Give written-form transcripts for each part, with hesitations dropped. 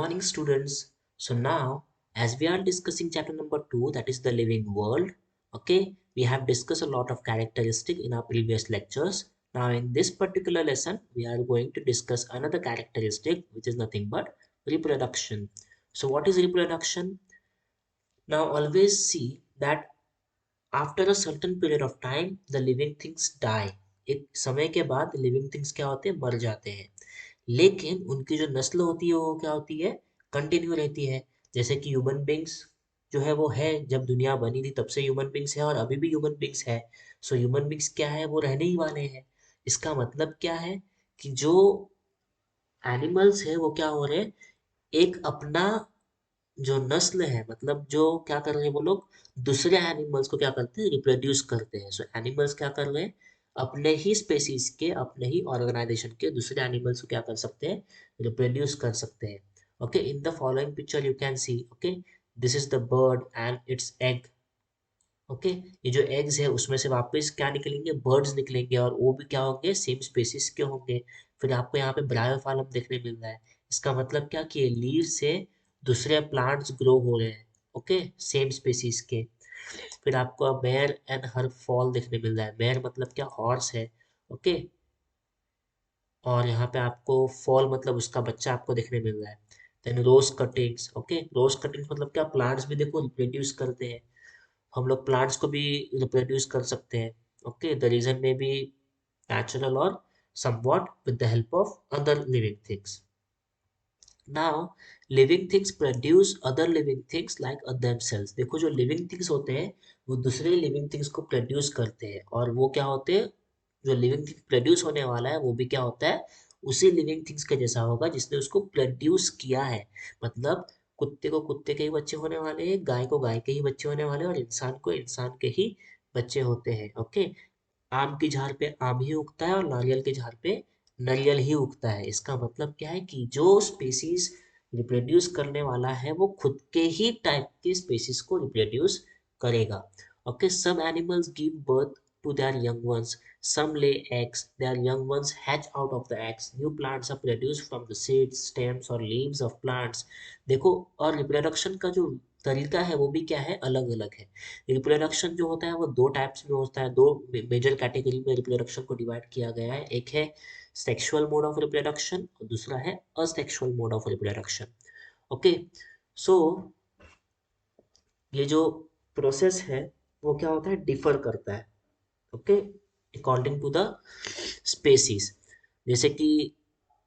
morning, students. So now, as we are discussing chapter number 2, that is the living world, okay, we have discussed a lot of characteristic in our previous lectures. Now, in this particular lesson, we are going to discuss another characteristic, which is nothing but reproduction. So, what is reproduction? Now, always see that after a certain period of time, the living things die. एक समय के बाद living things क्या होते हैं, मर जाते हैं, लेकिन उनकी जो नस्ल होती है वो क्या होती है, कंटिन्यू रहती है। जैसे कि ह्यूमन बींग्स जो है वो है, जब दुनिया बनी थी तब से ह्यूमन बींग्स है और अभी भी ह्यूमन बींग्स है। सो ह्यूमन बींग्स क्या है, वो रहने ही वाले हैं। इसका मतलब क्या है कि जो एनिमल्स है वो क्या हो रहे हैं, एक अपना जो नस्ल है, मतलब जो क्या कर रहे हैं वो लोग, दूसरे एनिमल्स को क्या करते हैं, रिप्रोड्यूस करते हैं। सो एनिमल्स क्या कर रहे हैं, अपने ही स्पेसीज के, अपने ही ऑर्गेनाइजेशन के दूसरे एनिमल्स को क्या कर सकते हैं, रिप्रोड्यूस कर सकते हैं। Okay, in the following picture you can see, okay, this is the bird and it's egg. Okay, ये जो एग्स है उसमें से वापस क्या निकलेंगे, बर्ड्स निकलेंगे, और वो भी क्या होंगे, सेम स्पेसीज के होंगे। फिर आपको यहाँ पे ब्रायोफालम देखने मिल रहा है। इसका मतलब क्या कि लीव से दूसरे प्लांट्स ग्रो हो रहे हैं, ओके, सेम स्पेसीज के। फिर आपको मेयर एंड हर फॉल देखने मिल रहा है। मेयर मतलब क्या, हॉर्स है, ओके, और यहाँ पे आपको फॉल मतलब उसका बच्चा आपको देखने मिल रहा है। देन रोज कटिंग्स, ओके, रोज कटिंग्स मतलब क्या, प्लांट्स भी देखो रिप्रोड्यूस करते हैं। हम लोग प्लांट्स को भी रिप्रोड्यूस कर सकते हैं। ओके, द रीजन में बी नेचुरल और somewhat with the help of other living things. Now living things produce other living things like themselves। देखो, जो लिविंग थिंग्स होते हैं वो दूसरे लिविंग थिंग्स को प्रोड्यूस करते हैं, और वो क्या होते हैं, जो लिविंग थिंग प्रोड्यूस होने वाला है वो भी क्या होता है, उसी लिविंग थिंग्स के जैसा होगा जिसने उसको प्रोड्यूस किया है। मतलब कुत्ते को कुत्ते के ही बच्चे होने वाले हैं, गाय को गाय के ही बच्चे होने वाले हैं, और इंसान को इंसान के ही बच्चे होते हैं। ओके, आम की झाड़ पे आम ही उगता है और नारियल के झाड़ पे नारियल ही उगता है। इसका मतलब क्या है कि जो स्पेसीज रिप्रोड्यूस करने वाला है वो खुद के ही टाइप के स्पेसीज को रिप्रोड्यूस करेगा। Okay, some animals give birth to their young ones, some lay eggs, their young ones hatch out of the eggs, new plants are produced from the seeds, stems or leaves of plants। देखो, और reproduction का जो तरीका है वो भी क्या है, अलग अलग है। रिप्रोडक्शन जो होता है वो दो टाइप्स में होता है, दो मेजर कैटेगरी में रिप्रोडक्शन को डिवाइड किया गया है। एक है सेक्सुअल मोड ऑफ रिप्रोडक्शन और दूसरा है asexual mode of reproduction. Okay, so ये जो प्रोसेस है वो क्या होता है, डिफर करता है, okay, according to the species. जैसे कि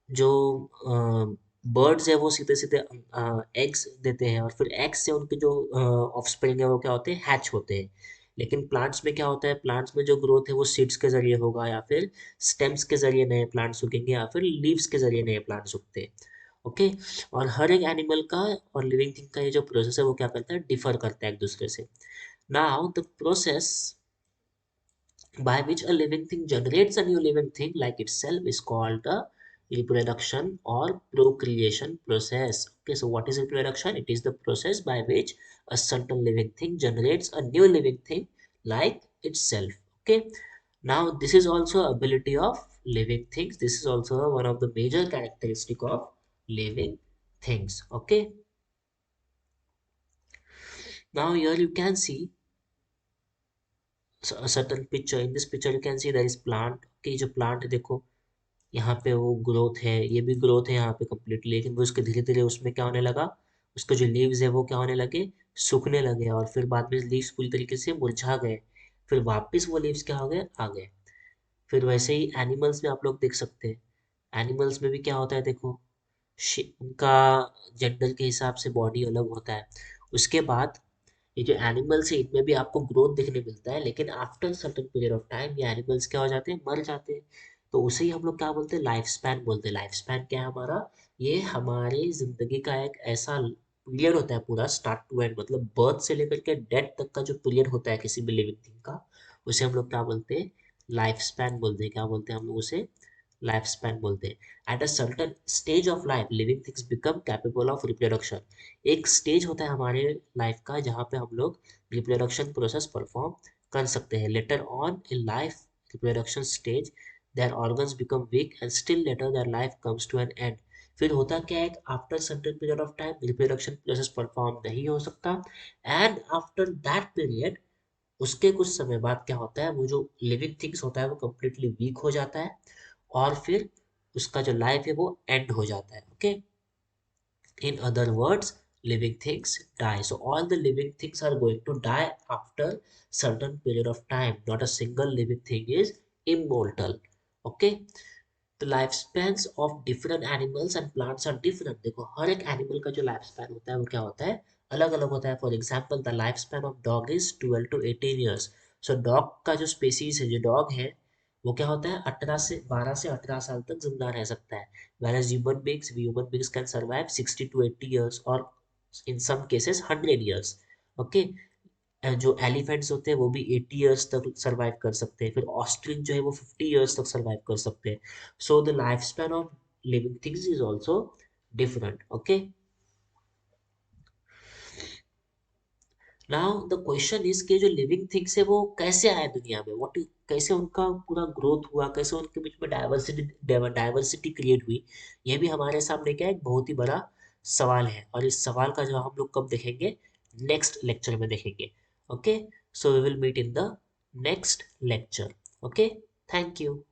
जो बर्ड्स है वो सीधे सीधे एग्स देते हैं, और फिर एग्स से उनके जो ऑफस्प्रिंग है वो क्या होते हैं, हैच होते हैं। लेकिन प्लांट्स में क्या होता है, प्लांट्स में जो ग्रोथ है वो सीड्स के जरिए होगा, या फिर स्टेम्स के जरिए नए प्लांट्स उगेंगे, या फिर लीव्स के जरिए नए प्लांट्स उगते हैं। ओके, और हर एक एनिमल का और लिविंग थिंग का ये जो प्रोसेस है वो क्या करता है, डिफर करता है एक दूसरे से। Now the process by which a living thing generates a new living thing like itself is called the reproduction or procreation process. Okay, so what is reproduction? It is the process by which a certain living thing generates a new living thing like itself. Okay, now this is also ability of living things. This is also one of the major characteristic of living things. Okay, now here you can see a certain picture. In this picture you can see there is plant. Okay, जो plant है देखो, यहाँ पे वो growth है, ये भी growth है यहाँ पे कम्प्लीटली, लेकिन वो उसके धीरे धीरे उसमें क्या होने लगा, उसके जो लीव्स है वो क्या होने लगे, सूखने लगे, और फिर बाद में लीव्स पूरी तरीके से मुरझा गए। फिर वापस वो लीव्स क्या हो गए, आ गए। फिर वैसे ही एनिमल्स में आप लोग देख सकते हैं, एनिमल्स में भी क्या होता है देखो, उनका जेंडर के हिसाब से बॉडी अलग होता है। उसके बाद ये जो एनिमल्स है इनमें भी आपको ग्रोथ देखने मिलता है, लेकिन after certain period of time ये एनिमल्स क्या हो जाते हैं, मर जाते हैं। तो उसे ही हम लोग क्या बोलते हैं, लाइफ स्पैन बोलते हैं। लाइफ स्पैन क्या है हमारा, ये हमारी जिंदगी का एक ऐसा पीरियड होता है, पूरा स्टार्ट टू एंड, मतलब बर्थ से लेकर के डेथ तक का जो पीरियड होता है किसी भी लिविंग थिंग का, उसे हम लोग क्या बोलते हैं, लाइफ स्पैन बोलते हैं। क्या बोलते हैं हम लोग उसे, लाइफ स्पैन बोलते हैं। At a certain stage of life living things become capable of reproduction. एक स्टेज होता है हमारे लाइफ का जहाँ पे हम लोग रिप्रोडक्शन प्रोसेस परफॉर्म कर सकते हैं। Later on in life reproduction stage their organs become weak and still later their life comes to an end। फिर होता क्या है, after certain period of time reproduction process perform नहीं हो सकता, एंड आफ्टर दैट पीरियड उसके कुछ समय बाद क्या होता है, वो जो लिविंग थिंग्स होता है वो कम्प्लीटली वीक हो जाता है, और फिर उसका जो लाइफ है वो एंड हो जाता है। Okay, in other words, living things die. So all the living things are going to die after certain period of time. Not a single living thing is immortal. Okay, the lifespans of different animals and plants are different. देखो हर एक animal का जो life span होता है वो क्या होता है, अलग अलग होता है। For example the life span of dog is 12 to 18 years। So dog का जो स्पेसीज है, जो डॉग है, वो क्या होता है, 12 से 18 साल तक जिंदा रह सकता है। whereas human beings can survive 60 to 80 years or in some cases 100 years। Okay, जो एलिफेंट्स होते हैं वो भी 80 इयर्स तक सरवाइव कर सकते हैं, फिर ऑस्ट्रिच जो है वो 50 इयर्स तक सरवाइव कर सकते हैं। So the life span of living things is also different. Okay, now the question is कि जो लिविंग थिंग्स है वो कैसे आए दुनिया में, व्हाट, कैसे उनका पूरा ग्रोथ हुआ, कैसे उनके बीच में डाइवर्सिटी क्रिएट हुई। ये भी हमारे सामने क्या है, एक बहुत ही बड़ा सवाल है, और इस सवाल का जवाब हम लोग कब देखेंगे, नेक्स्ट लेक्चर में देखेंगे। Okay, so we will meet in the next lecture. Okay, thank you.